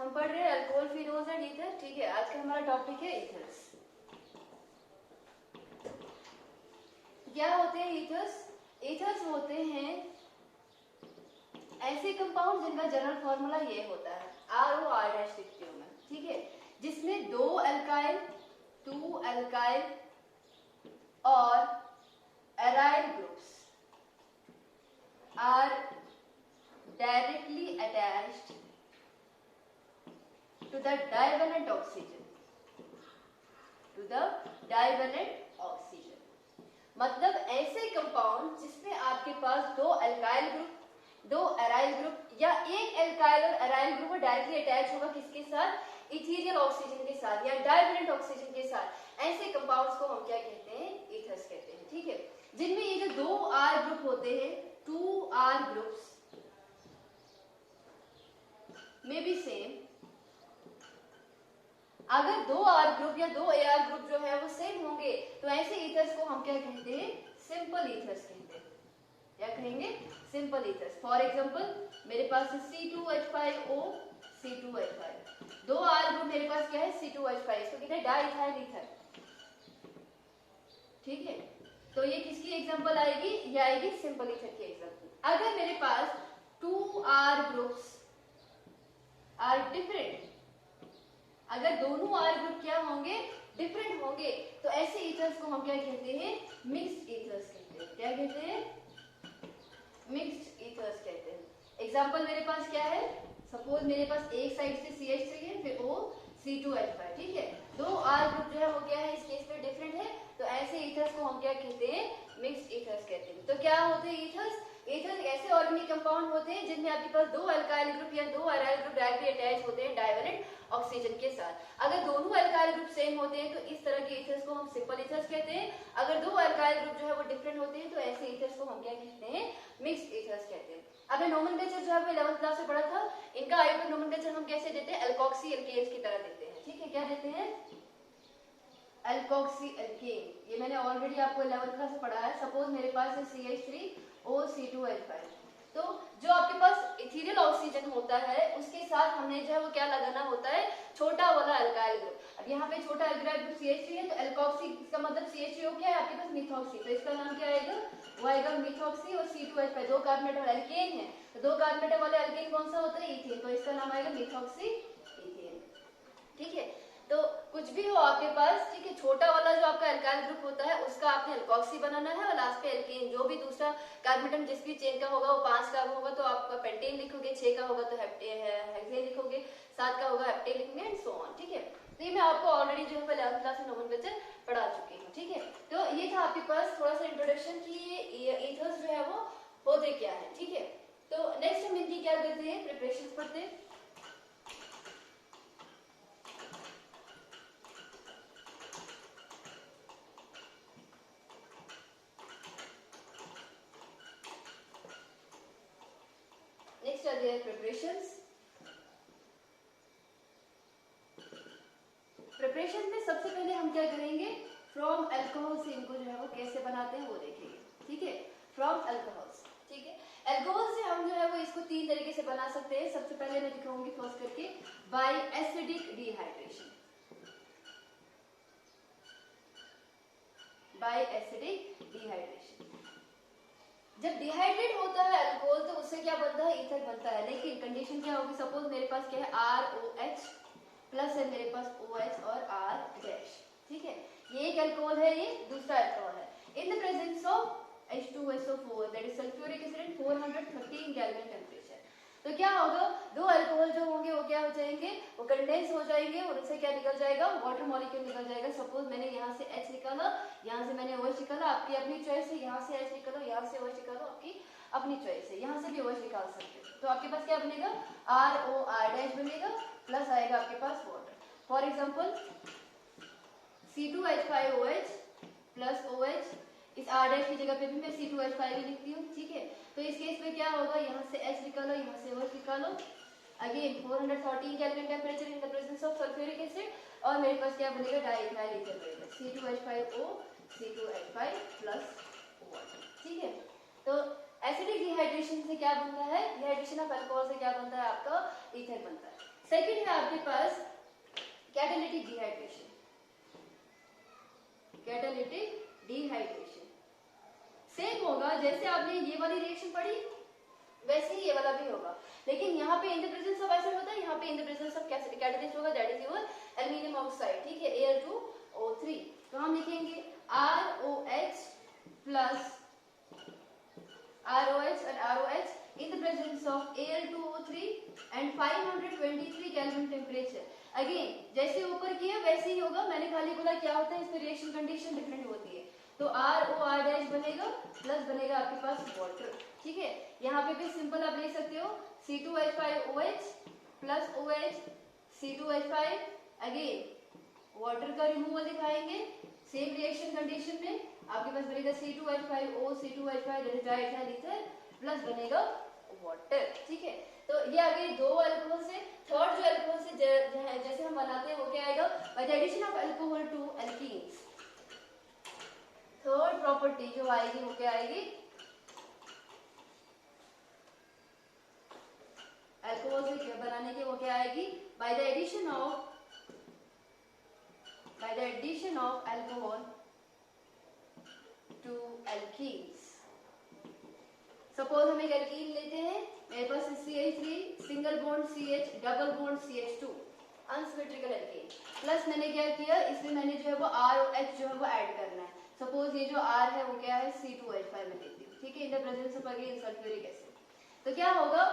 हम पढ़ रहे हैं अल्कोहल, फिनोल्स एंड ईथर। ठीक है, आज का हमारा टॉपिक है ईथर्स। क्या होते हैं ईथर्स? ईथर्स होते हैं ऐसे कंपाउंड जिनका जनरल फॉर्मूला ये होता है ROR- लिखती हूं मैं, ठीक है, जिसमें दो अल्काइल, टू अल्काइल और aryl groups are directly attached to the divalent oxygen, to the divalent oxygen। मतलब ऐसे कंपाउंड जिसमें आपके पास दो अल्काइल ग्रुप, दो एराइल ग्रुप या एक अल्काइल और एराइल ग्रुप डायरेक्टली अटैच होगा किसके साथ? इथीरियल ऑक्सीजन के साथ या डाइवेलेंट ऑक्सीजन के साथ। ऐसे कंपाउंड्स को हम क्या कहते हैं? ईथर्स कहते हैं। ठीक है, जिनमें ये जो दो आर ग्रुप होते हैं, टू आर ग्रुप्स में भी सेम, अगर दो आर ग्रुप या दो ए आर ग्रुप जो है वो सेम होंगे तो ऐसे ईथर्स को हम क्या कहते हैं? सिंपल ईथर्स कहते हैं। क्या कहेंगे? Simple ethers. फॉर एग्जांपल मेरे पास है C2H5O, C2H5। दो आर ग्रुप मेरे पास क्या है? C2H5। इसको कहते हैं डाइथाइल ईथर। ठीक है, तो ये किसकी एग्जांपल आएगी? ये आएगी सिंपल ईथर की एग्जांपल। अगर मेरे पास two R groups are different, अगर दोनों आर ग्रुप क्या होंगे? डिफरेंट होंगे, तो ऐसे ईथर्स को हम क्या कहते हैं? मिक्स्ड ईथर्स कहते हैं। क्या कहते हैं? मिक्स्ड ईथर्स कहते हैं। एग्जांपल मेरे पास क्या है? सपोज मेरे पास एक साइड से CH3 है, फिर O C2H5। ठीक है, दो आर ग्रुप जो है वो क्या है? इस केस में डिफरेंट है, तो ऐसे ईथर्स को हम क्या कहते हैं? मिक्स्ड ईथर्स कहते हैं। तो क्या होते हैं ईथर्स? ईथर्स ऐसे ऑर्गेनिक कंपाउंड होते हैं जिनमें आपके पास दो अल्काइल ग्रुप या दो एराइल ग्रुप डायरेक्टली अटैच होते हैं डाइवेलेंट ऑक्सीजन के साथ। अगर दोनों अल्काइल ग्रुप सेम होते हैं तो इस तरह के ईथर्स को हम सिंपल ईथर्स कहते हैं। अगर दो अल्काइल ग्रुप जो है वो डिफरेंट होते हैं तो ऐसे ईथर्स को हम क्या कहते हैं? मिक्स्ड ईथर्स कहते हैं। आपने नोमेनक्लेचर जो है वो 11th क्लास में पढ़ा था। इनका आयोगिक नोमेनक्लेचर हम कैसे देते हैं? अल्कोक्सी एल्केन्स की तरह देते हैं। ठीक है, क्या देते हैं? Alkoxy alkane. ये मैंने ऑलरेडी आपको 11th क्लास में पढ़ा है। सपोज मेरे पास है CH3O C2H5। तो जो आपके पास इथीरियल ऑक्सीजन होता है उसके साथ हमने जो है वो क्या लगाना होता है? छोटा वाला अल्काइल ग्रुप। अब यहाँ पे छोटा अल्काइल ग्रुप CH3 है, तो अल्कोक्सी इसका मतलब CH3O क्या है आपके पास? मिथॉक्सी। तो इसका नाम क्या आएगा? वो आएगा मिथॉक्सी। और C2H5 दो कार्बन एटम एल्केन है, तो दो कार्बन एटम वाले एल्केन कौन सा होता है? इथेन। तो इसका नाम आएगा मिथॉक्सी इथेन। ठीक है, तो कुछ भी हो आपके पास, ठीक है, छोटा वाला जो आपका अल्काइल ग्रुप होता है उसका आपने अल्कोक्सी बनाना है और लास्ट पे एल्केन। जो भी दूसरा कार्बन एटम जिस भी चेन का होगा वो 5 का होगा तो आप पेंटेन लिखोगे, 6 का होगा तो हेक्सेन लिखोगे, 7 का होगा हेप्टेन लिखेंगे एंड सो ऑन। ठीक है, तो ये मैं आपको ऑलरेडी जो है 11th क्लास में नोमेनक्लेचर पढ़ा चुकी हूँ। ठीक है, तो ये था आपके पास थोड़ा सा इंट्रोडक्शन की ये ईथर्स जो है वो होते क्या है। ठीक है, तो नेक्स्ट हम इनकी क्या करते हैं? प्रिपरेशन पढ़ते हैं। Next are their preparations. Preparation में सबसे पहले हम क्या करेंगे? फ्रॉम अल्कोहल से इनको जो है वो कैसे बनाते हैं वो देखेंगे। ठीक है, फ्रॉम अल्कोहल्स। ठीक है, अल्कोहल से हम जो है वो इसको 3 तरीके से बना सकते हैं। सबसे पहले मैं दिखाऊंगी फर्स्ट करके by acidic dehydration. By acidic dehydration, जब डिहाइड्रेट होता है अल्कोहल तो उससे क्या बनता है? ईथर बनता है। लेकिन कंडीशन क्या होगी? सपोज मेरे पास क्या है? ROH प्लस है मेरे पास OH और R डैश। ठीक है, ये एक अल्कोहल है, ये दूसरा अल्कोहल है। इन the presence of H2SO4 that is sulphuric acid 413 kelvin temperature, तो क्या होगा? दो अल्कोहल जो होंगे वो क्या हो जाएंगे? वो कंडेंस हो जाएंगे और उनसे क्या निकल जाएगा? वाटर मॉलिक्यूल निकल जाएगा। सपोज मैंने यहाँ से H निकाला, यहाँ से मैंने OH निकाला, आपकी अपनी चॉइस है। यहाँ से H निकालो, यहाँ से OH निकालो, आपकी अपनी चॉइस है। यहाँ से भी OH निकाल सकते हो। तो आपके पास क्या बनेगा? ROR- बनेगा प्लस आएगा आपके पास water. For example C2H5OH plus OH, इस R' की जगह पे भी मैं C2H5 ही लिखती हूँ। ठीक है, तो इस केस में क्या होगा? यहाँ से H निकालो, यहाँ से OH निकालो, again 413 kelvin temperature in the presence of sulphuric acid, और मेरे पास क्या बनेगा? डाइइथाइल ईथर बनेगा C2H5O C2H5 प्लस वाटर। ठीक है, तो एसिडिक डिहाइड्रेशन से क्या बनता है? डिहाइड्रेशन ऑफ अल्कोहल से क्या बनता है? आपका ईथर बनता है। सेकेंड है आपके पास catalytic dehydration. Catalytic dehydration same होगा जैसे आपने ये वाली रिएक्शन पढ़ी वैसे ही ये वाला भी होगा, लेकिन यहाँ पे in the presence of acid होता है, यहाँ पे in the presence of catalyst होगा, that is your aluminium oxide. ठीक है, Al2O3। तो हम लिखेंगे ROH plus ROH and ROH in the presence of Al2O3 and 523 Kelvin temperature। Again जैसे ऊपर किया वैसे ही होगा, मैंने खाली बोला क्या होता है इसमें रिएक्शन कंडीशन डिफरेंट होती है। तो ROR' बनेगा प्लस बनेगा आपके पास वाटर। ठीक है, यहाँ पे भी सिंपल आप ले सकते हो C2H5OH plus OH C2H5, again water का रिमूवल दिखाएंगे सेम रिएक्शन कंडीशन में, आपके पास बनेगा C2H5O C2H5 that is diethyl ether plus बनेगा वाटर। ठीक है, तो ये आगे दो अल्कोहल से थर्ड जो अल्कोहल से जैसे हम बनाते हैं वो क्या आएगा, by the addition of alcohol to alkenes. Third property जो आएगी वो क्या आएगी, अल्कोहल से बनाने के वो क्या आएगी, by the addition of alcohol to alkenes. Suppose हम एक एल्कीन लेते हैं, मेरे पास CH3 single bond CH double bond CH2 unsymmetrical alkene, plus मैंने क्या किया इसमें मैंने जो है वो ROH जो है वो ऐड करना है। सपोज ये जो R है वो क्या है C2H5 में लेती हूँ। ठीक है, इन the presence of again sulphuric acid. तो क्या होगा,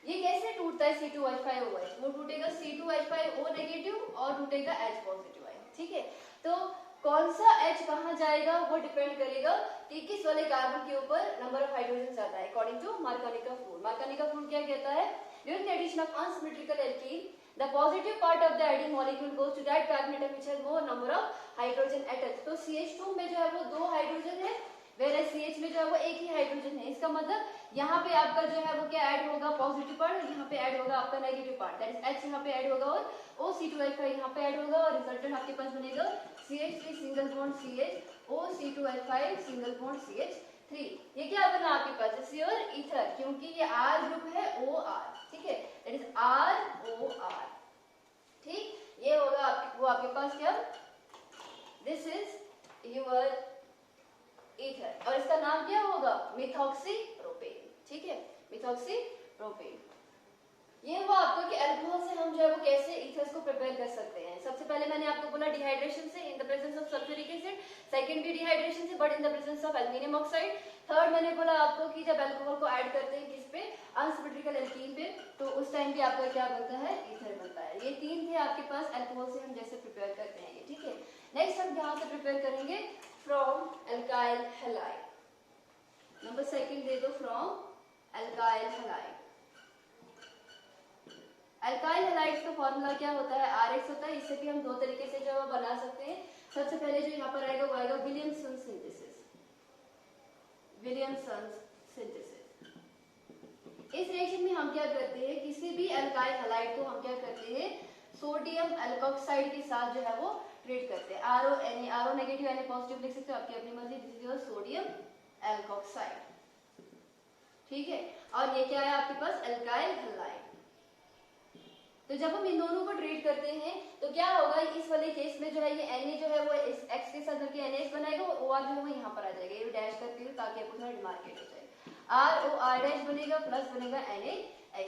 ये कैसे टूटता है C2H5OH, वो टूटेगा C2H5O नेगेटिव और टूटेगा H पॉजिटिव आयन। ठीक है, तो कौन सा H कहाँ जाएगा वो डिपेंड करेगा कि किस वाले कार्बन के ऊपर नंबर ऑफ हाइड्रोजन ज्यादा है, according to Markovnikov rule. Markovnikov rule क्या कहता है, during the addition of unsymmetrical alkene the positive part of the adding molecule goes to that carbon atom which has more number of hydrogen atoms। तो CH2 में जो है वो 2 hydrogen है, whereas CH में जो है वो एक ही हाइड्रोजन है। इसका मतलब यहाँ पे आपका जो है वो क्या ऐड होगा, पॉजिटिव पार्ट, और यहाँ पे ऐड होगा आपका negative part, that is H यहाँ पे ऐड होगा और OC2H5 यहाँ पे ऐड होगा, और रिजल्टेंट आपके पास बनेगा CH3 single bond CH OC2H5 single bond CH3। ये क्या बना आपके पास, दिस योर ईथर, क्योंकि ये R ग्रुप है OR। ठीक है, दैट इज ROR। ठीक, ये होगा आपके वो आपके पास क्या, दिस इज योर ईथर, और इसका नाम क्या होगा, मिथॉक्सीप्रोपेन। ठीक है, मिथॉक्सीप्रोपेन। ये हुआ आपको कि अल्कोहल से हम जो है वो कैसे ईथर्स को प्रिपेयर कर सकते हैं। सबसे पहले मैंने आपको बोला डिहाइड्रेशन से इन the presence of sulphuric acid, second भी डिहाइड्रेशन से but in the presence of aluminium oxide, third मैंने बोला आपको कि जब अल्कोहल को ऐड करते हैं किस पे, अनसिमेट्रिकल एल्कीन पे, तो उस टाइम भी आपका क्या बनता है, ईथर बनता है। ये तीन थे आपके पास अल्कोहल से हम जैसे प्रिपेयर करते हैं ये। ठीक है, नेक्स्ट हम यहाँ से प्रिपेयर करेंगे from alkyl halide. Number second दे दो, from alkyl halide. Alkyl halides का फॉर्मूला क्या होता है, RH होता है। इससे भी हम दो तरीके से जो है बना सकते हैं। सबसे पहले जो यहाँ पर आएगा वो आएगा विलियमसन सिंथेसिस। विलियमसन सिंथेसिस, इस रिएक्शन में हम क्या करते हैं, किसी भी अल्काइल हैलाइड को हम क्या करते हैं, सोडियम एल्कोक्साइड के साथ जो है वो ट्रीट करते हैं। RO नेगेटिव Na पॉजिटिव लिख सकते हो, आपकी अपनी मर्जी, this is your sodium alkoxide. ठीक है, और ये क्या है आपके पास, अल्काइल हैलाइड। तो जब हम इन दोनों को ट्रीट करते हैं तो क्या होगा, इस वाले केस में जो है ये Na जो है वो इस X के साथ मिलकर NH बनाएगा और OR जो है वो यहाँ पर आ जाएगा। ये डैश करती हूँ ताकि आपको थोड़ा डिमार्केट हो जाए। ROR' बनेगा प्लस बनेगा NaX।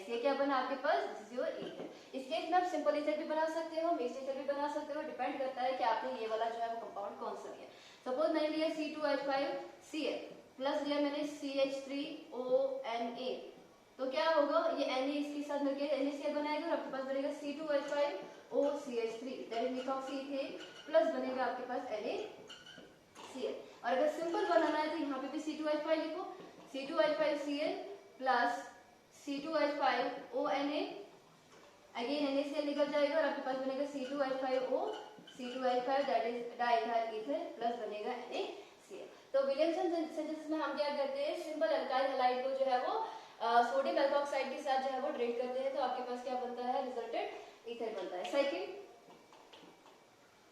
ये क्या बना आपके पास, दिस इज योर ईथर। इस केस में आप सिंपल ईथर भी बना सकते हो, मिक्स्ड ईथर भी बना सकते हो, डिपेंड करता है कि आपने ये वाला जो है वो कंपाउंड कौन सा लिया। सपोज मैंने लिया C2H5Cl प्लस लिया मैंने CH3ONa, तो क्या होगा, ये Na इसके साथ मिलकर NaCl बनाएगा और आपके पास बनेगा C2H5OCH3 दैट इज मिथॉक्सीथेन प्लस बनेगा आपके पास NaCl। और अगर सिंपल बनाना है तो यहाँ पे भी C2H5 लिखो, C2H5Cl plus C2H5ONa, again NaCl निकल जाएगा और आपके पास बनेगा C2H5O C2H5 that is diethyl ether plus बनेगा NaCl। तो विलियमसन सिंथेसिस में हम क्या करते हैं, सिंपल अल्काइल हैलाइड को जो है वो सोडियम एल्कोक्साइड के साथ जो है वो ट्रीट करते हैं, तो आपके पास क्या बनता है, रिजल्टेंट ईथर बनता है। Second,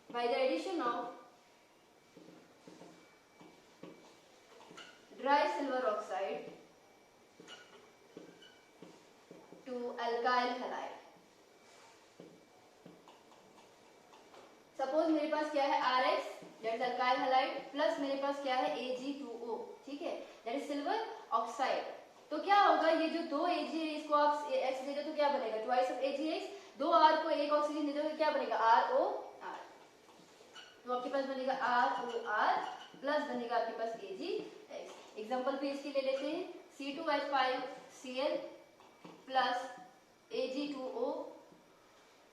by the addition of dry silver oxide to alkyl halide, suppose मेरे पास क्या है RX that is alkyl halide plus मेरे पास क्या है Ag2O, ठीक है, दैट इज सिल्वर ऑक्साइड। तो क्या होगा, ये जो दो Ag है इसको आप X दे दो तो क्या बनेगा, ट्वाइस ऑफ AgX, दो R को एक ऑक्सीजन दे दो तो क्या बनेगा ROR, तो आपके पास बनेगा ROR प्लस बनेगा आपके पास AgX। एग्जांपल पे इसकी ले लेते हैं, C2H5Cl plus Ag2O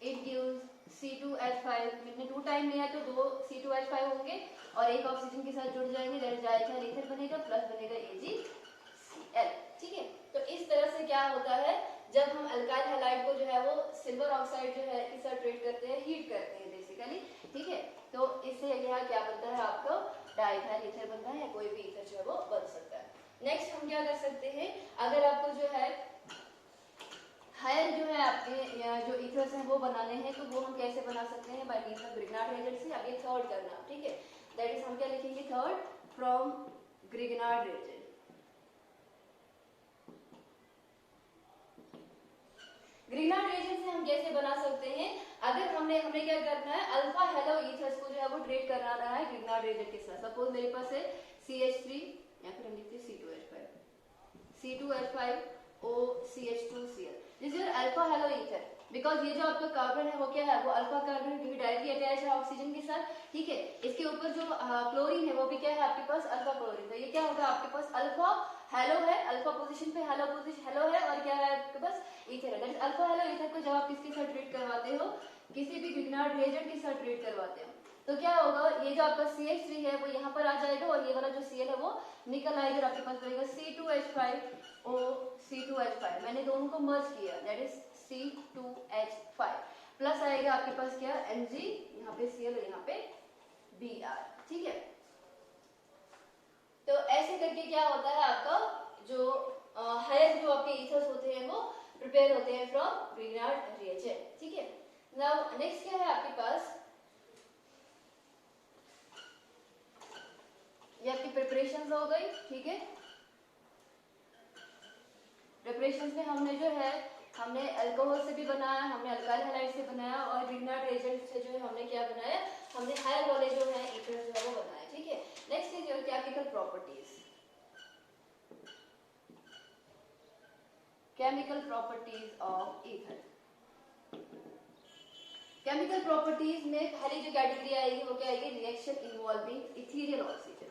it gives C2H5, इसमें 2 टाइम लिया तो दो C2H5 होंगे और एक ऑक्सीजन के साथ जुड़ जाएंगे, दैट इज डाइइथाइल ईथर बनेगा प्लस बनेगा AgCl, ठीक है। तो इस तरह से क्या होता है, जब हम अल्काइल हैलाइड को जो है वो सिल्वर ऑक्साइड जो है के साथ ट्रीट करते हैं, हीट करते हैं बेसिकली, ठीक है, तो इससे यहाँ क्या बनता है आपका डाइइथाइल ईथर बनता है, या कोई भी ईथर जो है वो बन सकता है। नेक्स्ट हम क्या कर सकते हैं, अगर आपको जो है हायर जो है आपके जो ईथर्स हैं वो बनाने हैं तो वो हम कैसे बना सकते हैं, by means of Grignard reagent से। अब ये थर्ड करना, ठीक है, दैट इज हम क्या लिखेंगे, third from Grignard reagent. Grignard reagent से हम कैसे बना सकते हैं, अगर हमें क्या करना है, अल्फा हेलो ईथर्स को जो है वो ट्रीट कराना है ग्रिग्नार्ड रिएजेंट के साथ। सपोज मेरे पास है CH3 या फिर हम लिखते हैं C2H5 OCH2Cl, this is alpha hello ether, because ये जो आपका कार्बन है वो क्या है, वो अल्फा कार्बन क्योंकि डायरेक्टली अटैच है ऑक्सीजन के साथ, ठीक है। इसके ऊपर जो क्लोरीन है वो भी क्या है आपके पास अल्फा क्लोरीन, तो ये क्या होगा आपके पास अल्फा हेलो है, अल्फा पोजीशन पे हेलो है और क्या है आपके पास ईथर है, that is alpha hello ether को जब आप किसके साथ ट्रीट करवाते हो, किसी भी ग्रिग्नार्ड रिएजेंट के साथ ट्रीट करवाते हो तो क्या होगा, ये जो आपका CH3 है वो यहाँ पर आ जाएगा और ये वाला जो Cl है वो निकल आएगा और आपके पास बनेगा C2H5O C2H5, मैंने दोनों को मर्ज किया, दैट इज C2H5 प्लस आएगा आपके पास क्या Mg, यहाँ पे Cl और यहाँ पे Br, ठीक है। तो ऐसे करके क्या होता है आपका जो हायर जो आपके ईथर्स होते हैं वो प्रिपेयर होते हैं फ्रॉम ग्रिग्नार्ड रिएजेंट, ठीक है। नाउ नेक्स्ट क्या है आपके पास, ये आपकी प्रिपरेशंस हो गई, ठीक है। प्रिपरेशंस में हमने जो है हमने अल्कोहल से भी बनाया, हमने अल्काइल हैलाइड से बनाया और ग्रिग्नार्ड रिएजेंट से जो है हमने क्या बनाया, हमने हायर वाले जो है ईथर जो है वो बनाए, ठीक है। Next is your chemical properties. Chemical properties of ether. Chemical properties में पहली जो कैटेगरी आएगी वो क्या आएगी, reaction involving ethereal oxygen,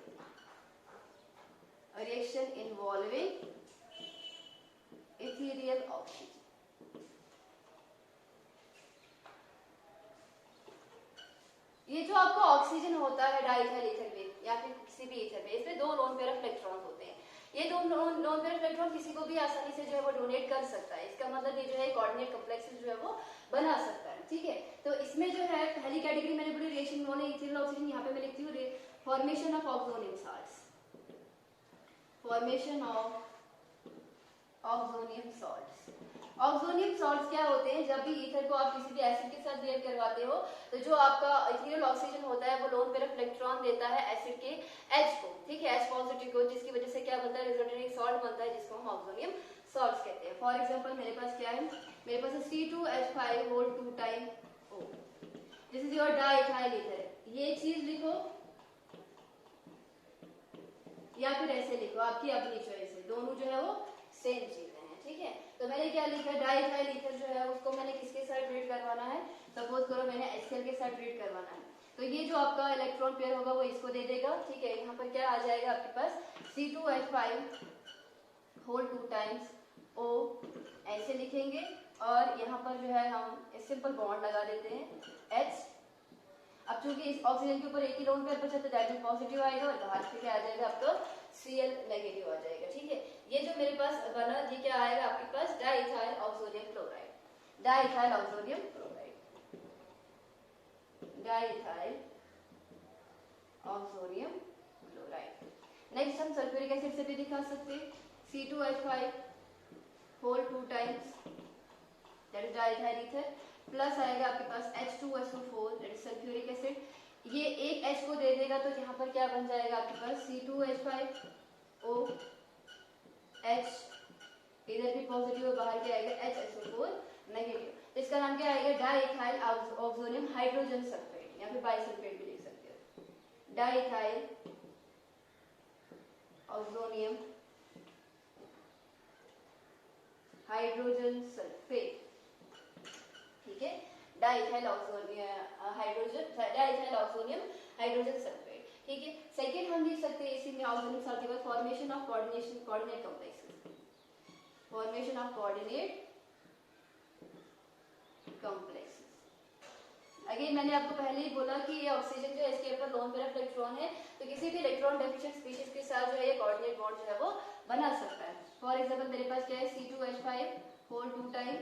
reaction involving ethereal oxygen. ये जो आपका ऑक्सीजन होता है डाइइथाइल ईथर में या फिर किसी भी ईथर में, इसमें दो लोन पेयर ऑफ इलेक्ट्रॉन होते हैं, ये दो लोन पेयर ऑफ इलेक्ट्रॉन किसी को भी आसानी से जो है वो डोनेट कर सकता है, इसका मतलब ये जो है कोऑर्डिनेट कॉम्प्लेक्सेस जो है वो बना सकता है, ठीक है। तो इसमें जो है पहली कैटेगरी मैंने बोली रिएक्शन इन्वॉल्विंग इथेरियल ऑक्सीजन, यहाँ पे मैं लिखती हूँ formation of oxonium salts, formation of oxonium salts. Oxonium salts क्या होते हैं, जब भी ईथर को आप किसी भी एसिड के साथ रिएक्ट करवाते हो तो जो आपका इथेरियल ऑक्सीजन होता है वो लोन पेयर ऑफ इलेक्ट्रॉन देता है एसिड के H को, ठीक है, H पॉजिटिव को, जिसकी वजह से क्या बनता है, रिजल्टेंट एक सॉल्ट बनता है जिसको हम ऑक्सोनियम सॉल्ट्स कहते हैं। फॉर एग्जांपल मेरे पास क्या है, मेरे पास C2H5 whole 2 time O, this is your diethyl ether, ये चीज लिखो या फिर ऐसे लिखो, आपकी अपनी चॉइस है, दोनों जो है वो सेम चीजें हैं, ठीक है। तो मैंने क्या लिखा, डाइइथाइल ईथर जो है उसको मैंने किसके साथ ट्रीट करवाना है, सपोज करो मैंने HCl के साथ ट्रीट करवाना है, तो ये जो आपका इलेक्ट्रॉन पेयर होगा वो इसको दे देगा, ठीक है। यहाँ पर क्या आ जाएगा आपके पास C2H5 होल 2 टाइम्स O, ऐसे लिखेंगे और यहाँ पर जो है हम सिंपल बॉन्ड लगा देते हैं H। अब चूंकि इस ऑक्सीजन के ऊपर एक ही लोन पेयर बचा तो दैट इज पॉजिटिव आएगा और बाहर से क्या आ जाएगा आपका Cl नेगेटिव आ जाएगा, ठीक है। ये जो मेरे पास बना ये क्या आएगा आपके पास diethyl oxonium chloride, diethyl oxonium chloride, diethyl oxonium chloride. Next हम सल्फ्यूरिक एसिड से भी दिखा सकते हैं, C2H5 whole 2 times that is diethyl ether plus आएगा आपके पास H2SO4 that is sulphuric acid, ये एक H को दे देगा तो यहाँ पर क्या बन जाएगा आपके पास C2H5O H, इधर भी पॉजिटिव और बाहर क्या आएगा HSO4 नेगेटिव, तो इसका नाम क्या आएगा डाइइथाइल ऑक्सोनियम हाइड्रोजन सल्फाइड या फिर बाइसल्फेट भी लिख सकते हो, डाइथाइल ऑक्सोनियम हाइड्रोजन सल्फेट, ठीक है, डाइथाइल ऑक्सोनियम हाइड्रोजन सल्फेट, ठीक है। सेकेंड हम लिख सकते हैं इसी में ऑक्सोनिक साथ के बाद formation of coordinate complexes, formation of coordinate complexes. Again मैंने आपको पहले ही बोला कि ये ऑक्सीजन जो है इसके ऊपर लोन पेयर ऑफ इलेक्ट्रॉन है, तो किसी भी इलेक्ट्रॉन डेफिशिएंट स्पीशीज के साथ जो है ये कोऑर्डिनेट बॉन्ड जो है वो बना सकता है। फॉर एग्जांपल मेरे पास क्या है C2H5 होल 2 टाइम,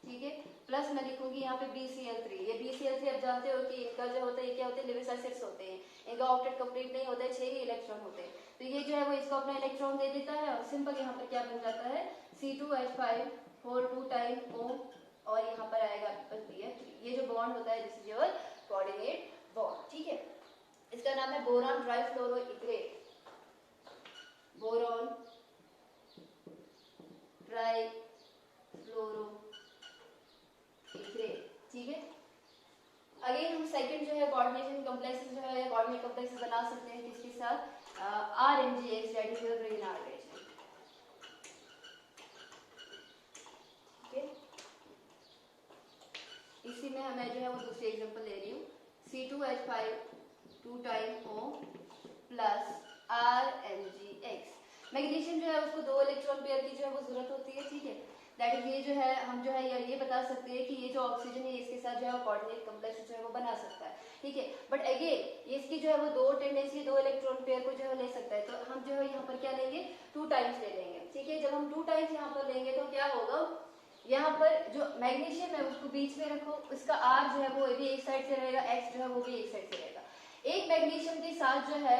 ठीक है, प्लस मैं लिखूंगी यहाँ पे BCl3। ये BCl3 आप जानते हो कि इनका जो होता है ये क्या होते हैं, लिविस एसिड्स होते हैं, इनका ऑक्टेट कंप्लीट नहीं होता है, 6 ही इलेक्ट्रॉन होते हैं, तो ये जो है वो इसको अपना इलेक्ट्रॉन दे देता है और सिंपल यहाँ पर क्या बन जाता है C2H5 होल 2 टाइम O, और यहाँ पर आएगा आपके पास BF3। ये जो बॉन्ड होता है this is your coordinate bond, ठीक है। इसका नाम है बोरॉन ट्राइफ्लोरोइथरेट, बोरॉन ट्राइफ्लोरोइथरेट, ठीक है। अगेन हम सेकंड जो है कोऑर्डिनेशन कॉम्प्लेक्सेस जो है कोऑर्डिनेट कॉम्प्लेक्सेस बना सकते हैं किसके साथ, RMGX that is your Reginald resin, इसी में मैं जो है वो दूसरी एग्जांपल ले रही हूँ, C2H5 2 time O plus RMGX। Magnesium जो है उसको 2 इलेक्ट्रॉन पेयर की जो है वो जरूरत होती है, ठीक है, दैट इज ये जो है हम जो है ये बता सकते हैं कि ये जो ऑक्सीजन है इसके साथ जो है कोऑर्डिनेट कॉम्प्लेक्स जो है वो बना सकता है, ठीक है। बट अगेन इसकी जो है वो 2 टेंडेंसी 2 इलेक्ट्रॉन पेयर को जो है ले सकता है, तो हम जो है यहाँ पर क्या लेंगे 2 टाइम्स ले लेंगे, ठीक है। जब हम 2 टाइम्स यहाँ पर लेंगे तो क्या होगा, यहाँ पर जो मैग्नीशियम है उसको बीच में रखो, उसका R जो है वो भी एक साइड से रहेगा, X जो है वो भी एक साइड से रहेगा। एक मैग्नीशियम के साथ जो है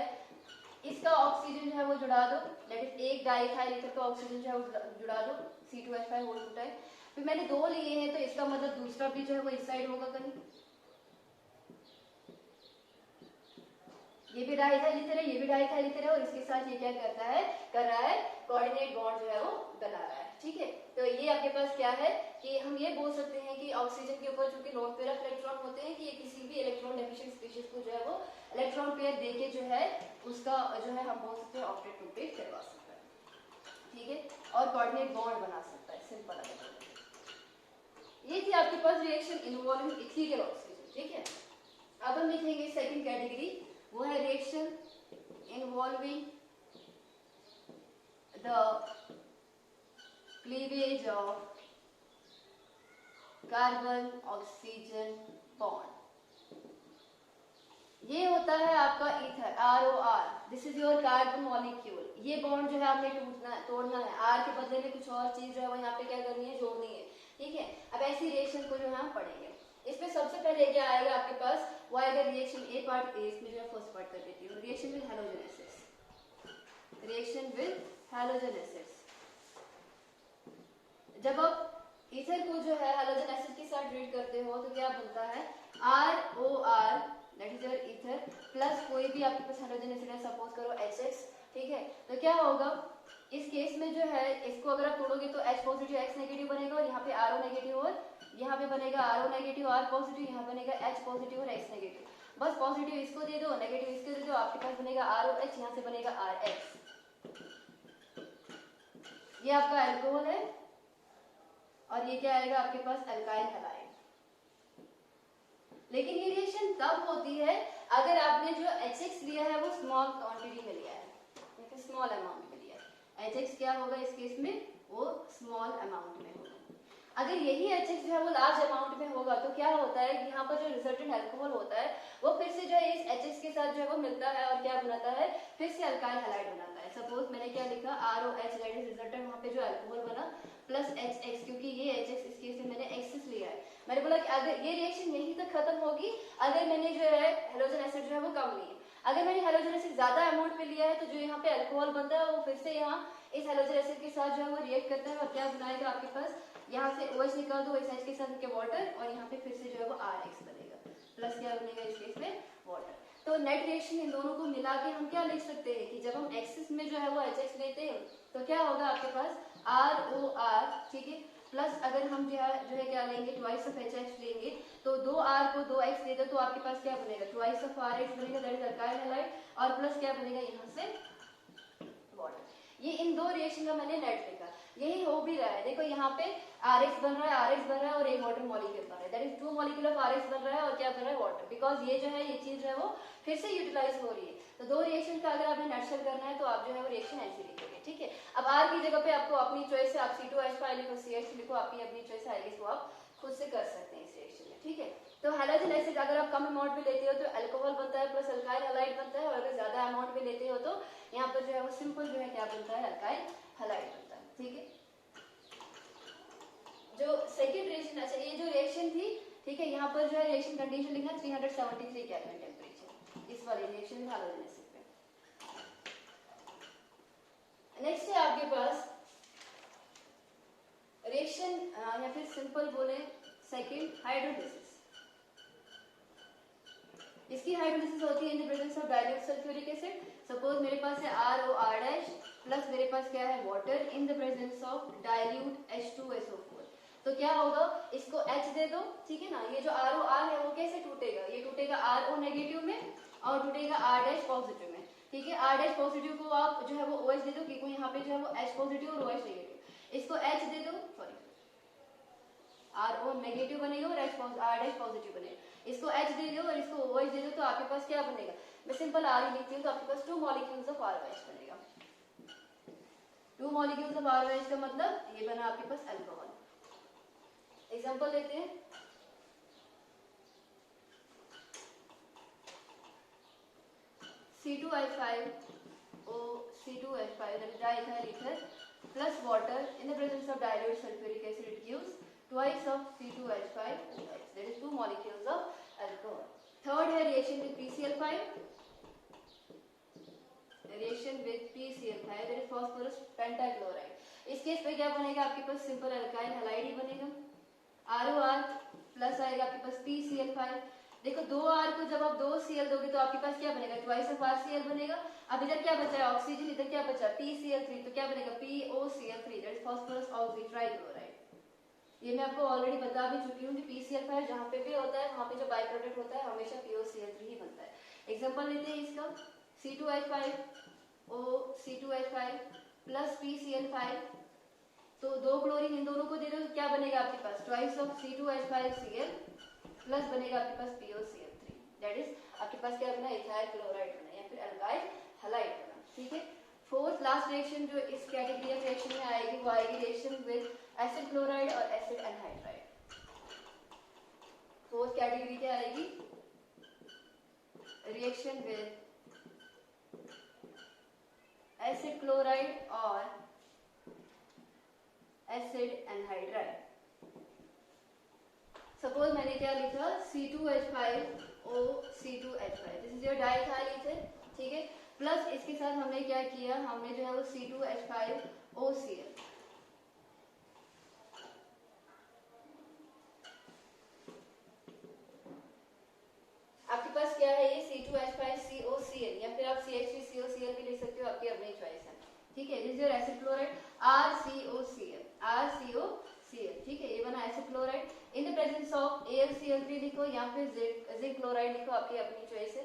इसका ऑक्सीजन जो है वो जुड़ा दो, दैट इज एक डाइथाइल ईथर का ऑक्सीजन जो है वो जुड़ा दो C2H5 होल 2 टाइम। फिर मैंने 2 लिए हैं तो इसका मतलब दूसरा भी जो है वो इस साइड होगा कहीं, ये भी डाइथाइल ईथर है, ये भी डाइथाइल ईथर है, और इसके साथ ये क्या करता है कर रहा है कोऑर्डिनेट बॉन्ड जो है वो बना रहा है, ठीक है। तो ये आपके पास क्या है कि हम ये बोल सकते हैं कि ऑक्सीजन के ऊपर चूंकि लोन पेयर ऑफ इलेक्ट्रॉन होते हैं कि ये किसी भी इलेक्ट्रॉन डेफिशिएंट स्पीशीज को जो है वो इलेक्ट्रॉन पेयर देके जो है उसका जो है हम बोल सकते हैं ऑक्टेट कंप्लीट करवा सकता है, ठीक है, और कोऑर्डिनेट बॉन्ड बना सकता है, सिंपल है। ये थी आपके पास रिएक्शन इन्वॉल्विंग इथीरियल ऑक्सीजन, ठीक है। अब हम लिखेंगे सेकंड कैटेगरी, वो है reaction involving the cleavage of carbon oxygen bond. ये होता है आपका ether ROR, this is your carbon molecule. ये बॉन्ड जो है आपने तोड़ना है, R के बदले में कुछ और चीज जो है वो यहाँ पे क्या करनी है, जोड़नी है, ठीक है। अब ऐसी रिएक्शन को जो है हम पढ़ेंगे। इसमें सबसे पहले क्या आएगा आपके पास, वो आएगा रिएक्शन ए पार्ट ए, इसमें जो है फर्स्ट पार्ट कर देती हूँ, reaction with halogen acids, reaction with halogen acids. जब आप ईथर को जो है हैलोजन एसिड के साथ ट्रीट करते हो तो क्या बनता है, ROR that is your ether plus कोई भी आपके पास हैलोजन एसिड है, सपोज करो HX, ठीक है। तो क्या होगा इस केस में जो है इसको अगर आप तोड़ोगे तो H पॉजिटिव X नेगेटिव बनेगा, और यहाँ पे RO नेगेटिव और यहाँ पे बनेगा RO नेगेटिव R पॉजिटिव, यहाँ बनेगा H पॉजिटिव और X नेगेटिव। बस पॉजिटिव इसको दे दो, नेगेटिव इसको दे दो, आपके पास बनेगा ROH, यहाँ से बनेगा RH। ये आपका अल्कोहल है और ये क्या आएगा आपके पास, अल्काइल हैलाइड। लेकिन ये रिएक्शन तब होती है अगर आपने जो HX लिया है वो स्मॉल क्वांटिटी में लिया है, स्मॉल अमाउंट में लिया है। HX क्या होगा इस केस में, वो स्मॉल अमाउंट में होगा। अगर यही HX जो है वो लार्ज अमाउंट में होगा तो क्या होता है, यहाँ पर जो रिजल्टेंट अल्कोहल होता है वो फिर से जो है इस HX के साथ जो है वो मिलता है और क्या बनाता है, फिर से अल्काइल हैलाइड बनाता है। सपोज मैंने क्या लिखा, ROH दैट इज रिजल्टेंट, वहाँ पे जो अल्कोहल बना प्लस HX, क्योंकि ये HX इस केस में मैंने एक्सेस लिया है। मैंने बोला कि अगर ये रिएक्शन यहीं तक खत्म होगी अगर मैंने जो है हैलोजन एसिड जो है वो कम ली। अगर मैंने हैलोजन एसिड ज्यादा अमाउंट में लिया है तो जो यहाँ पे अल्कोहल बनता है वो फिर से यहाँ इस हैलोजन एसिड के साथ जो है वो रिएक्ट करता है और क्या बनाएगा आपके पास, यहाँ से OH निकाल दो, इस H के साथ के वाटर, और यहाँ पे फिर से जो है वो RX बनेगा, प्लस क्या बनेगा इस केस में वाटर। तो नेट रिएक्शन इन दोनों को मिला के हम क्या लिख सकते हैं कि जब हम एक्सेस में जो है वो HX लेते हैं तो क्या होगा आपके पास ROR, ठीक है, प्लस अगर हम जो है क्या लेंगे, ट्वाइस ऑफ HX लेंगे, तो 2R को 2X दे दो तो आपके पास क्या बनेगा, ट्वाइस ऑफ RH बनेगा, दैट इज अल्काइल हैलाइड, और प्लस क्या बनेगा यहाँ से वाटर। ये इन दो रिएक्शन का मैंने नेट लिखा, यही हो भी रहा है। देखो यहाँ पे RH बन रहा है, RH बन रहा है और एक वाटर मॉलिक्यूल बन रहा है, that is 2 molecule of RH बन रहा है और क्या बन रहा है वाटर, बिकॉज ये जो है ये चीज जो है वो फिर से यूटिलाइज हो रही है। तो दो रिएक्शन का अगर आपने नेचुरल करना है तो आप जो है वो रिएक्शन ऐसे लिखोगे, ठीक है। अब R की जगह पे आपको अपनी चॉइस से आप C2H5 लिखो, CH लिखो, आपकी अपनी चॉइस आएगी, तो आप खुद से कर सकते हैं इस रिएक्शन में, ठीक है। तो हैलोजन एसिड अगर आप कम अमाउंट में लेते हो तो अल्कोहल बनता है प्लस अल्काइल हैलाइड बनता है, और अगर ज्यादा अमाउंट में लेते हो तो यहाँ पर जो है वो सिंपल जो है क्या बनता है, अल्काइल हैलाइड बनता है, ठीक है। जो सेकंड रिएक्शन, अच्छा ये जो रिएक्शन थी, ठीक है, यहाँ पर जो है रिएक्शन कंडीशन लिखना 373 केल्विन टेम्परेचर इस वाले रिएक्शन में हैलोजन एसिड पे। नेक्स्ट है आपके पास रिएक्शन या फिर सिंपल बोले सेकंड हाइड्रोलिसिस। इसकी हाइड्रोलिसिस होती है इन the presence of dilute sulphuric acid. Suppose मेरे पास है ROR' प्लस मेरे पास क्या है water in the presence of dilute H2SO4। तो क्या होगा, इसको H दे दो, ठीक है ना, ये जो ROR है वो कैसे टूटेगा, ये टूटेगा RO नेगेटिव में और टूटेगा R' पॉजिटिव में, ठीक है। R' पॉजिटिव को आप जो है वो OH दे दो, क्योंकि यहाँ पे जो है वो H पॉजिटिव और OH नेगेटिव, इसको H दे दो, सॉरी RO नेगेटिव बनेगा और R' पॉजिटिव बनेगा, इसको H दे दो और इसको OH दे दो, तो आपके पास क्या बनेगा, मैं सिंपल R ही लिखती हूँ, तो आपके पास 2 मॉलिक्यूल्स ऑफ ROH बनेगा। 2 मॉलिक्यूल्स ऑफ ROH का मतलब ये बना आपके पास अल्कोहल। एग्जांपल लेते हैं, C2H5O C2H5 that is diethyl ether plus water in the presence of dilute sulfuric acid, it gives twice of C2H5OH, that is 2 molecules of alcohol. Third है reaction with PCl5, reaction with PCl5 that is phosphorus pentachloride। इस case पे क्या बनेगा, आपके पास simple alkyl halide ही बनेगा, ROR plus आएगा आपके पास PCl5। देखो 2R को जब आप 2Cl दोगे तो आपके पास क्या बनेगा, ट्वाइस ऑफ RCl बनेगा। अब इधर क्या बचा है ऑक्सीजन, इधर क्या बचा PCl3, तो क्या बनेगा POCl3 दैट इज फास्फोरस ऑक्सीट्राइक्लोराइड। ये मैं आपको ऑलरेडी बता भी चुकी हूँ कि PCl5 जहाँ पे भी होता है वहाँ पे जो बाई प्रोडक्ट होता है हमेशा POCl3 ही बनता है। एग्जांपल लेते हैं इसका, C2H5O C2H5 प्लस PCl5, तो 2 क्लोरीन इन दोनों को दे दो, क्या बनेगा आपके पास ट्वाइस ऑफ C2H5Cl प्लस बनेगा आपके पास POCl3, दैट इज आपके पास क्या बना, इथाइल क्लोराइड बना या फिर अल्काइल हैलाइड बना, ठीक है। फोर्थ लास्ट रिएक्शन जो इस कैटेगरी ऑफ रिएक्शन में आएगी वो आएगी रिएक्शन विद एसिड क्लोराइड और एसिड एनहाइड्राइड। फोर्थ कैटेगरी क्या आएगी, रिएक्शन विद एसिड क्लोराइड और एसिड एनहाइड्राइड। सपोज मैंने क्या लिखा C2H5O C2H5, this is your diethyl ether, ठीक है, प्लस इसके साथ हमने क्या किया, हमने जो है वो C2H5OCl, आपके पास क्या है ये C2H5COCl या फिर आप CH3COCl भी लिख सकते हो, आपकी अपनी चॉइस है, ठीक है। This is your acid chloride RCOCl, ठीक है, ये बना acid chloride in the presence of AlCl3 लिखो या फिर जिंक क्लोराइड लिखो, आपकी अपनी चॉइस है।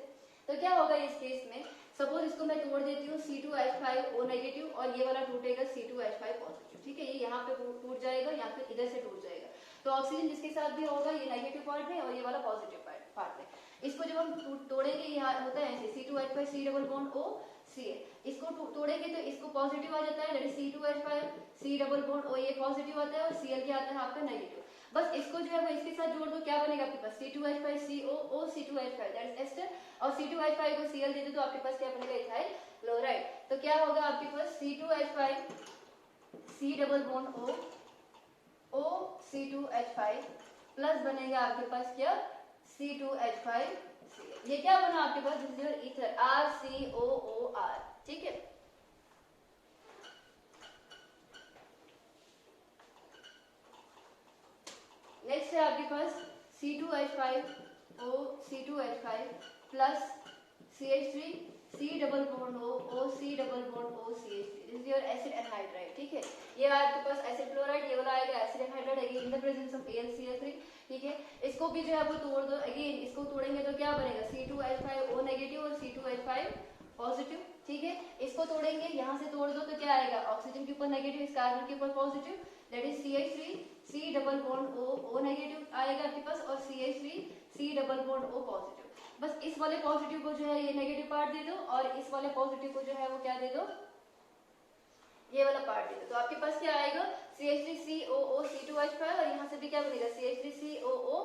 तो क्या होगा इस केस में, सपोज इसको मैं तोड़ देती हूँ C2H5O नेगेटिव और ये वाला टूटेगा C2H5 पॉजिटिव, ठीक है, ये यहाँ पे टूट जाएगा या फिर इधर से टूट जाएगा, तो ऑक्सीजन जिसके साथ भी होगा ये नेगेटिव पार्ट में और ये वाला पॉजिटिव पार्ट में। इसको जब हम तोड़ेंगे यहाँ होता है ऐसे C2H5 C double bond O Cl, इसको तोड़ेंगे तो इसको पॉजिटिव आ जाता है, that is C2H5 C double bond O, ये पॉजिटिव आता है और Cl क्या आता है आपका नेगेटिव। बस इसको जो है वो इसके साथ जोड़ दो, क्या बनेगा आपके पास C2H5CO C2H5 that is ester, और C2H5 को Cl दे दो तो आपके पास क्या बनेगा, इथाइल क्लोराइड। तो क्या होगा आपके पास C2H5 C double bond O C2H5 plus बनेगा आपके पास क्या C2H5Cl, ये क्या बना आपके पास, this is your ether RCOOR, ठीक है। नेक्स्ट है आपके पास C2H5O C2H5 plus CH3 C double bond O C double bond O CH3 this is your acid anhydride. ठीक है, ये आपके पास एसिड क्लोराइड, ये वाला आएगा acid anhydride again in the presence of AlCl3। ठीक है, इसको भी जो है वो तोड़ दो, अगेन इसको तोड़ेंगे तो क्या बनेगा C2H5O नेगेटिव और C2H5 पॉजिटिव। ठीक है, इसको तोड़ेंगे, यहाँ से तोड़ दो तो क्या आएगा ऑक्सीजन के ऊपर नेगेटिव, इस कार्बन के ऊपर positive, that is CH3 C double bond O negative आएगा आपके पास और CH3 C double bond O positive. बस इस वाले पॉजिटिव को जो है ये नेगेटिव पार्ट दे दो और इस वाले पॉजिटिव को जो है वो क्या दे दो, ये वाला पार्ट दे दो। तो आपके पास क्या आएगा CH3COO C2H5 और यहाँ से भी क्या बनेगा CH3COO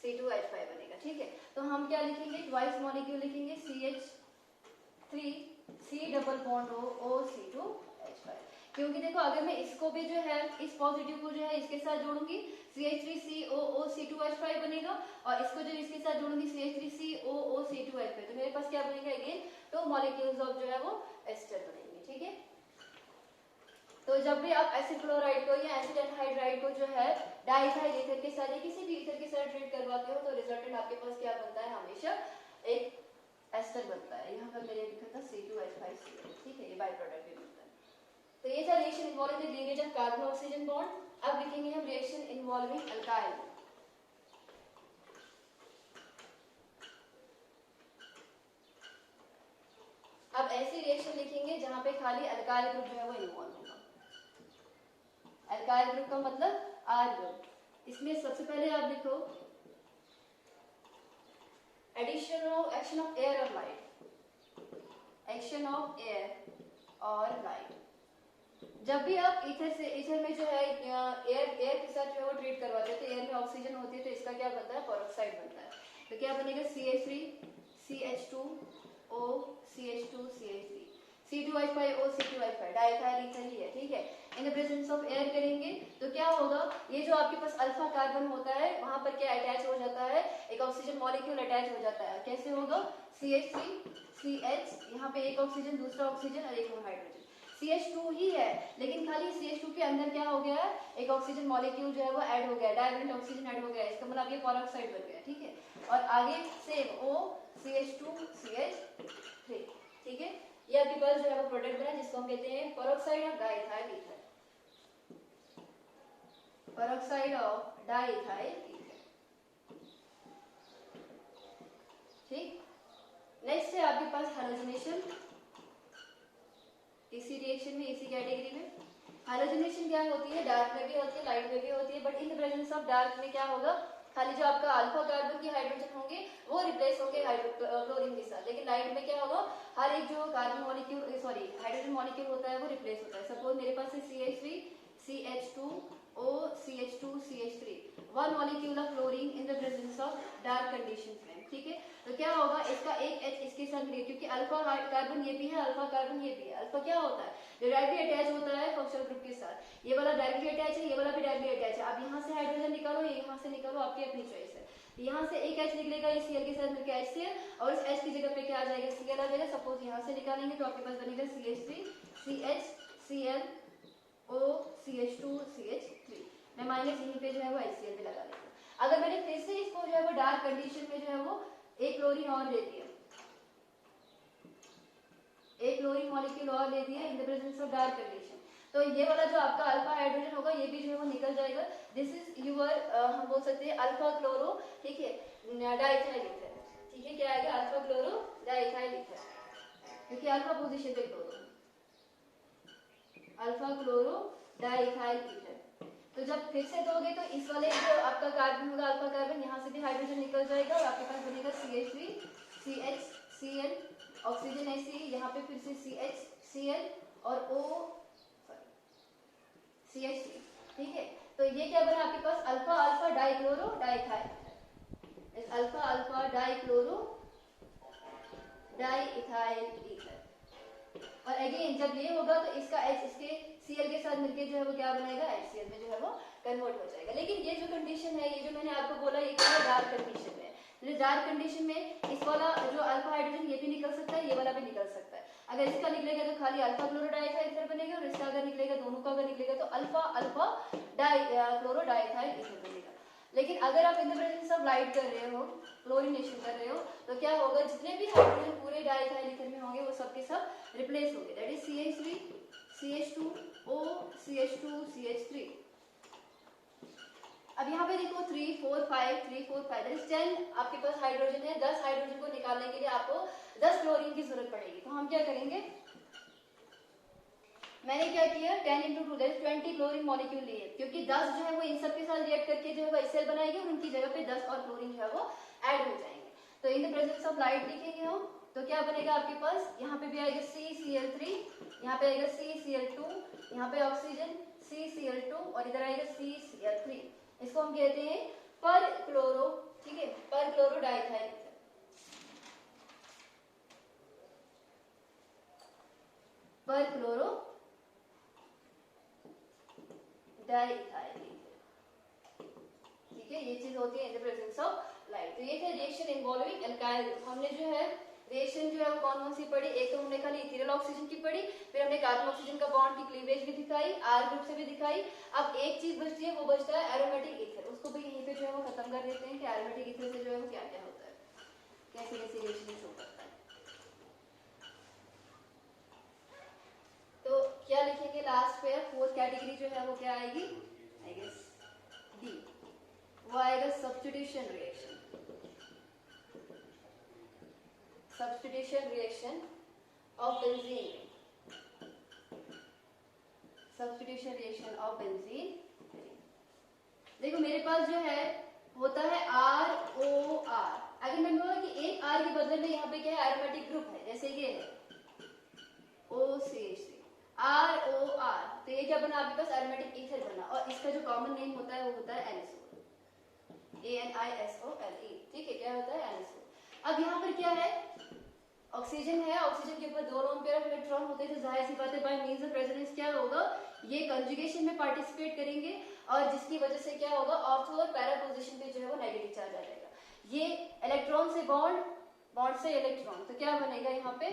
C2H5 बनेगा। ठीक है, तो हम क्या लिखेंगे, ट्वाइस मॉलिक्यूल लिखेंगे CH3 C double bond O C2H5, क्योंकि देखो अगर मैं इसको भी जो है इस पॉजिटिव को जो है इसके साथ जोड़ूंगी CH3COO C2H5 बनेगा और इसको जो इसके साथ जोड़ूंगी CH3COO C2H5, तो मेरे पास क्या बनेगा अगेन 2 मॉलिक्यूल्स ऑफ जो है वो एस्टर बनेंगे। ठीक है, तो जब भी आप एसिड क्लोराइड को या एसिड एनहाइड्राइड को जो है डाइथाइल ईथर के साथ या किसी भी ईथर के साथ ट्रीट करवाते हो तो रिजल्टेंट आपके पास क्या बनता है, हमेशा एक एस्टर बनता है। यहाँ पर मैंने लिखा था C2H5Cl। ठीक है, ये बाय प्रोडक्ट भी बनता है। तो ये था reaction involving the linkage of carbon oxygen bond. अब लिखेंगे हम रिएक्शन इन्वॉल्विंग अल्काइल। अब ऐसी रिएक्शन लिखेंगे जहां पे खाली अल्काइल ग्रुप जो है वो इन्वॉल्व होगा। अल्काइल ग्रुप का मतलब R ग्रुप। इसमें सबसे पहले आप लिखो addition of action of air और लाइट, एक्शन ऑफ एयर और लाइट। जब भी आप ईथर में जो है एयर के साथ जो है वो ट्रीट करवाते हैं तो एयर में ऑक्सीजन होती है तो इसका क्या बनता है, पेरोक्साइड बनता है। तो क्या बनेगा CH3 CH2O CH2 CH3 C2H5O C2H5 diethyl ether ही है। ठीक है, इन द प्रेजेंस ऑफ एयर करेंगे तो क्या होगा, ये जो आपके पास अल्फा कार्बन होता है वहां पर क्या अटैच हो जाता है, एक ऑक्सीजन मॉलिक्यूल अटैच हो जाता है। कैसे होगा, CH3 CH, यहाँ पे एक ऑक्सीजन दूसरा ऑक्सीजन और एक हाइड्रोजन, CH2 ही है लेकिन खाली CH2 के अंदर क्या हो गया है, एक ऑक्सीजन मॉलिक्यूल जो है वो ऐड हो गया, डाइवेलेंट ऑक्सीजन ऐड हो गया, इसका मतलब ये पेरोक्साइड बन गया। ठीक है, और आगे सेम O CH2 CH3। ठीक है, ये आपके पास जो है वो प्रोडक्ट बना जिसको हम कहते हैं peroxide of diethyl ether, peroxide of diethyl ether. ठीक, नेक्स्ट है आपके पास हैलोजनेशन। इसी रिएक्शन में, इसी कैटेगरी में हैलोजनेशन क्या होती है, डार्क में भी होती है लाइट में भी होती है, but in the presence of dark में क्या होगा, खाली जो आपका अल्फा कार्बन के हाइड्रोजन होंगे वो रिप्लेस होंगे क्लोरीन के साथ, लेकिन लाइट में क्या होगा, हर एक जो carbon molecule sorry hydrogen molecule होता है वो रिप्लेस होता है। सपोज मेरे पास है CH3 CH2O CH2 CH3 one molecule of chlorine in the presence of dark conditions में। ठीक है, तो क्या होगा, इसका एक H इसके साथ मिलेगा क्योंकि अल्फा कार्बन ये भी है, अल्फा कार्बन ये भी है। अल्फा क्या होता है, डायरेक्टली अटैच होता है फंक्शनल ग्रुप के साथ, ये वाला डायरेक्टली अटैच है, ये वाला भी डायरेक्टली अटैच है। अब यहाँ से हाइड्रोजन निकालो, ये यहाँ से निकालो, आपकी अपनी चॉइस है। यहाँ से एक H निकलेगा इस Cl के साथ मिलकर HCl और इस H की जगह पे क्या आ जाएगा, Cl आ जाएगा। सपोज यहाँ से निकालेंगे तो आपके पास बनेगा CH3 CH Cl O CH2 CH3, मैं माइनस यहीं पे जो है वो HCl भी लगा देती हूँ। अगर मैंने फिर से इसको जो है वो डार्क कंडीशन में जो है वो एक क्लोरीन और ले दिया, एक क्लोरीन मॉलिक्यूल और ले दिया इन the presence of dark condition, तो ये वाला जो आपका अल्फा हाइड्रोजन होगा ये भी जो है वो निकल जाएगा। दिस इज यूर हम बोल सकते हैं अल्फा क्लोरो, ठीक है, डाइथाइल ईथर। ठीक है, क्या आएगा, अल्फा क्लोरो डाइथाइल ईथर, क्योंकि अल्फा पोजीशन पे chloro, alpha chloro diethyl ether. तो जब फिर से दोगे तो इस वाले जो आपका कार्बन होगा अल्फा कार्बन, यहाँ से भी हाइड्रोजन निकल जाएगा और आपके पास बनेगा CH3 CH Cl, ऑक्सीजन ऐसे ही, यहाँ पे फिर से CH Cl और O CH3। ठीक है, तो ये क्या बना आपके पास, alpha alpha dichloro diethyl, alpha alpha dichloro diethyl ether. और अगेन जब ये होगा तो इसका H इसके Cl के साथ मिलके जो है वो क्या बनाएगा, HCl में जो है वो कन्वर्ट हो जाएगा। लेकिन ये जो कंडीशन है, ये जो मैंने आपको बोला, ये क्या है, डार्क कंडीशन में। डार्क कंडीशन में इस वाला जो अल्फा हाइड्रोजन ये भी निकल सकता है, ये वाला भी निकल सकता है। अगर इसका निकलेगा तो खाली अल्फा क्लोरोडाइथाइल ईथर बनेगा और इसका अगर निकलेगा, दोनों का अगर निकलेगा तो अल्फा अल्फा क्लोरोडाइथाइल ईथर बनेगा। लेकिन अगर आप इन द प्रेजेंस ऑफ लाइट कर रहे हो, क्लोरीनेशन कर रहे हो, तो क्या होगा, जितने भी हाइड्रोजन पूरे डाइथाइल ईथर में होंगे वो सब के सब रिप्लेस होंगे, that is CH3 CH2O CH2 CH3। अब यहाँ पे देखो 3 4 5 3 4 5 दैट इज 10 आपके पास हाइड्रोजन है। 10 हाइड्रोजन को निकालने के लिए आपको 10 क्लोरीन की जरूरत पड़ेगी। तो हम क्या करेंगे, मैंने क्या किया, 10 × 2 दैट 20 क्लोरीन मॉलिक्यूल लिए, क्योंकि 10 जो है वो इन सब के साथ रिएक्ट करके जो है वो HCl बनाएगी और उनकी जगह पे 10 और क्लोरीन जो है वो ऐड हो जाएंगे। तो इन द प्रेजेंस ऑफ लाइट लिखेंगे हम, तो क्या बनेगा आपके पास, यहाँ पे भी आएगा CCl3, यहाँ पे आएगा CCl2, यहाँ पे ऑक्सीजन CCl2 और इधर आएगा CCl3। इसको हम कहते हैं पर क्लोरो, ठीक है, पर क्लोरो डाइथाइल, पर क्लोरो डाइथाइल, ठीक है, ये चीज होती है इन द प्रेजेंस ऑफ लाइट। तो ये थे रिएक्शन इन्वॉल्विंग एल्काइल ग्रुप। हमने जो है रिएक्शन जो है वो कौन कौन सी पढ़ी, एक तो हमने खाली इथेनॉल ऑक्सीजन की पढ़ी, फिर हमने कार्बन ऑक्सीजन का बॉन्ड की क्लीवेज भी दिखाई, R ग्रुप से भी दिखाई। अब एक चीज बचती है, वो बचता है एरोमेटिक ईथर, उसको भी यहीं पे जो है वो खत्म कर देते हैं कि एरोमेटिक ईथर से जो है वो क्या क्या होता है, कैसे कैसे रिएक्शन हो सकता है। तो क्या लिखेंगे लास्ट पे, फोर्थ कैटेगरी जो है वो क्या आएगी, आई गेस डी, वो आएगा substitution reaction, substitution reaction of benzene, substitution reaction of benzene. देखो मेरे पास जो है होता है ROR, अगर मैं बोला कि एक R के बदले में यहाँ पे क्या है, एरोमेटिक ग्रुप है, जैसे ये है OCH3 ROR, तो ये क्या बना आपके पास, एरोमेटिक ईथर बना, और इसका जो कॉमन नेम होता है वो होता है NSO, ANISOLE, ठीक है, क्या होता है NSO। अब यहाँ पर क्या है, ऑक्सीजन है, ऑक्सीजन के ऊपर 2 लोन पेयर ऑफ इलेक्ट्रॉन होते हैं, तो जाहिर सी बात है बाय मींस ऑफ रेजोनेंस क्या होगा, ये कंजुगेशन में पार्टिसिपेट करेंगे और जिसकी वजह से क्या होगा, ऑर्थो और पैरा पोजीशन पे जो है वो नेगेटिव चार्ज आ जाएगा। ये इलेक्ट्रॉन से बॉन्ड, बॉन्ड से इलेक्ट्रॉन, तो क्या बनेगा यहाँ पे,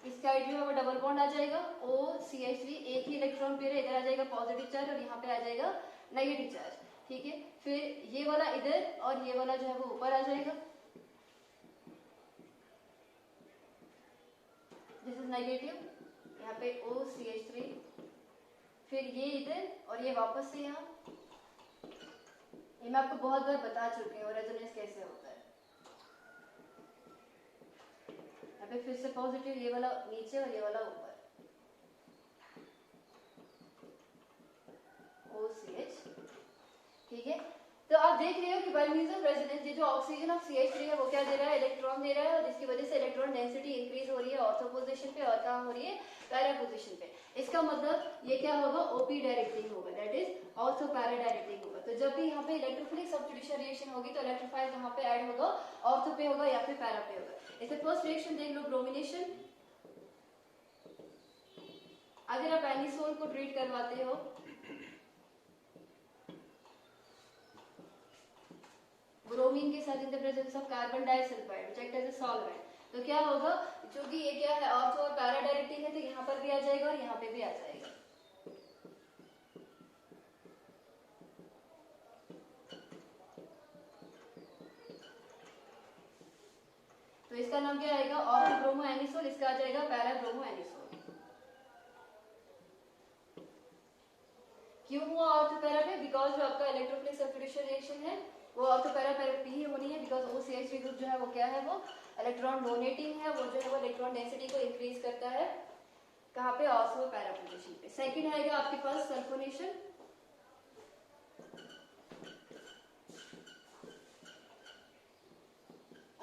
इस साइड जो है वो डबल बॉन्ड आ जाएगा, OCH3, एक ही इलेक्ट्रॉन पेयर है, इधर आ जाएगा पॉजिटिव चार्ज और यहाँ पे आ जाएगा नेगेटिव चार्ज, ठीक है। फिर ये वाला इधर और ये वाला जो है वो ऊपर आ जाएगा, दिस इज नेगेटिव, यहाँ पे OCH3, फिर ये इधर और ये वापस से यहाँ, ये मैं आपको बहुत बार बता चुकी हूँ रेजोनेंस कैसे होता है। यहाँ पे फिर से पॉजिटिव, ये वाला नीचे और ये वाला ऊपर, OCH, ठीक है। तो आप देख रहे हो कि बाय मींस ऑफ रेजोनेंस ये जो ऑक्सीजन ऑफ CH3 है वो क्या दे रहा है, इलेक्ट्रॉन दे रहा है, और जिसकी वजह से इलेक्ट्रॉन डेंसिटी इंक्रीज हो रही है ऑर्थो पोजीशन पे और कहाँ हो रही है, पैरा पोजीशन पे। इसका मतलब ये क्या होगा, OP डायरेक्टिंग होगा, that is ortho para directing होगा। तो जब भी यहाँ पे इलेक्ट्रोफिलिक सब्स्टिट्यूशन रिएक्शन होगी तो इलेक्ट्रोफाइल कहाँ पे ऐड होगा, ऑर्थो पे होगा या फिर पैरा पे होगा। इससे फर्स्ट रिएक्शन देख लो, ब्रोमिनेशन। अगर आप एनिसोल को ट्रीट करवाते हो ब्रोमीन के साथ in the presence of carbon disulphide which act as a solvent, तो क्या होगा, क्योंकि ये क्या है, ऑर्थो और पैरा डायरेक्टिंग है, तो यहाँ पर भी आ जाएगा और यहाँ पे भी आ जाएगा। तो इसका नाम क्या आएगा, ऑर्थो ब्रोमो एनिसोल, इसका आ जाएगा पैरा ब्रोमो एनिसोल। क्यों हुआ ऑर्थो पैरा पे, बिकॉज जो आपका इलेक्ट्रोफिलिक सब्स्टिट्यूशन रिएक्शन है वो ऑर्थो पैरा पे ही होनी है, बिकॉज OCH3 ग्रुप जो है वो क्या है, वो इलेक्ट्रॉन डोनेटिंग है, वो जो है वो इलेक्ट्रॉन डेंसिटी को इंक्रीज करता है, कहाँ पे, ऑर्थो पैरा पोजीशन पे। सेकंड आएगा आपके पास सल्फोनेशन,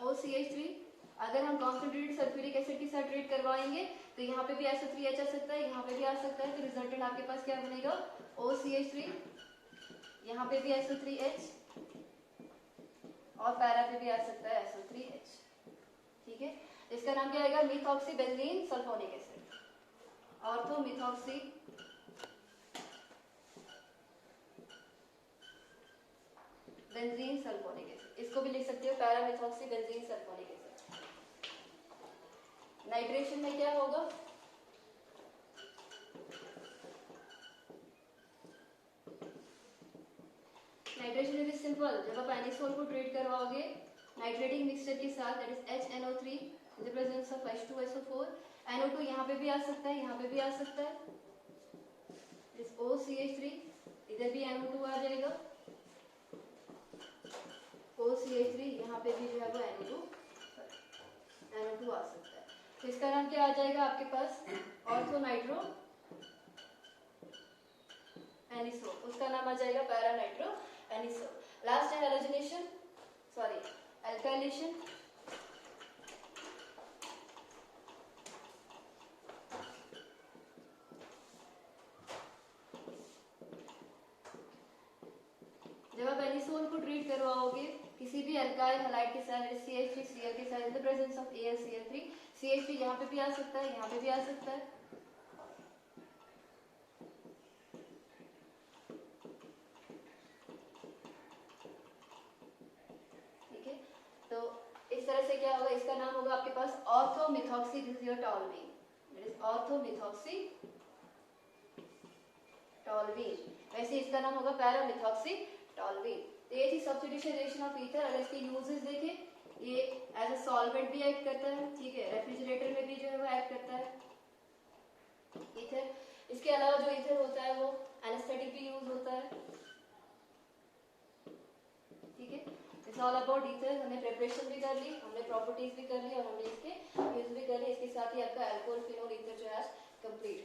OCH3 अगर हम कॉन्सेंट्रेटेड सल्फ्यूरिक एसिड के साथ ट्रीट करवाएंगे तो यहाँ पे भी SO3H आ सकता है, यहाँ पे भी आ सकता है, तो रिजल्टेंट आपके पास क्या बनेगा, OCH3, यहाँ पे भी SO3H और पैरा पे भी आ सकता है SO3H, ठीक है। इसका नाम क्या आएगा, methoxy benzene sulphonic acid, ortho methoxy benzene sulphonic acid, इसको भी लिख सकते हो para methoxy benzene sulphonic acid. Nitration में क्या होगा, नाइट्रेशन इज सिंपल, जब आप एनिसोल को ट्रीट करवाओगे नाइट्रेटिंग मिक्सचर के साथ, that is HNO3 in the presence of H2SO4, NO2 यहाँ पे भी आ सकता है, यहाँ पे भी आ सकता है, इस OCH3, इधर भी NO2 आ जाएगा, OCH3, यहाँ पे भी जो है वो NO2 आ सकता है। तो इसका नाम क्या आ जाएगा आपके पास, ऑर्थो नाइट्रो एनिसोल, उसका नाम आ जाएगा पैरा नाइट्रो एनिसोल। लास्ट है हैलोजिनेशन, सॉरी अल्काइलेशन। जब आप एनिसोल को ट्रीट करवाओगे किसी भी अल्काइल हैलाइड के साथ, CH3Cl के साथ, in the presence of AlCl3, CH3 यहाँ पे भी आ सकता है, यहाँ पे भी आ सकता है, ठीक है। तो इस तरह से क्या होगा, इसका नाम होगा आपके पास orthomethoxy, this is your toluene, it is orthomethoxy toluene. वैसे इसका नाम होगा पैरामिथॉक्सी टॉल्वीन। तो ये थी सब्स्टिट्यूशन रिएक्शन ऑफ ईथर। अगर इसके यूजेस देखें, ये एज अ सॉल्वेंट भी एक्ट करता है, ठीक है, रेफ्रिजरेटर में भी जो है वो एक्ट करता है ईथर। इसके अलावा जो ईथर होता है वो एनेस्थेटिक भी यूज होता है, ठीक है। It's all about ether. हमने प्रिपरेशन भी कर ली, हमने प्रॉपर्टीज भी कर ली और हमने इसके यूज भी कर ली। इसके साथ ही आपका अल्कोहल फिनोल ईथर जो है कंप्लीट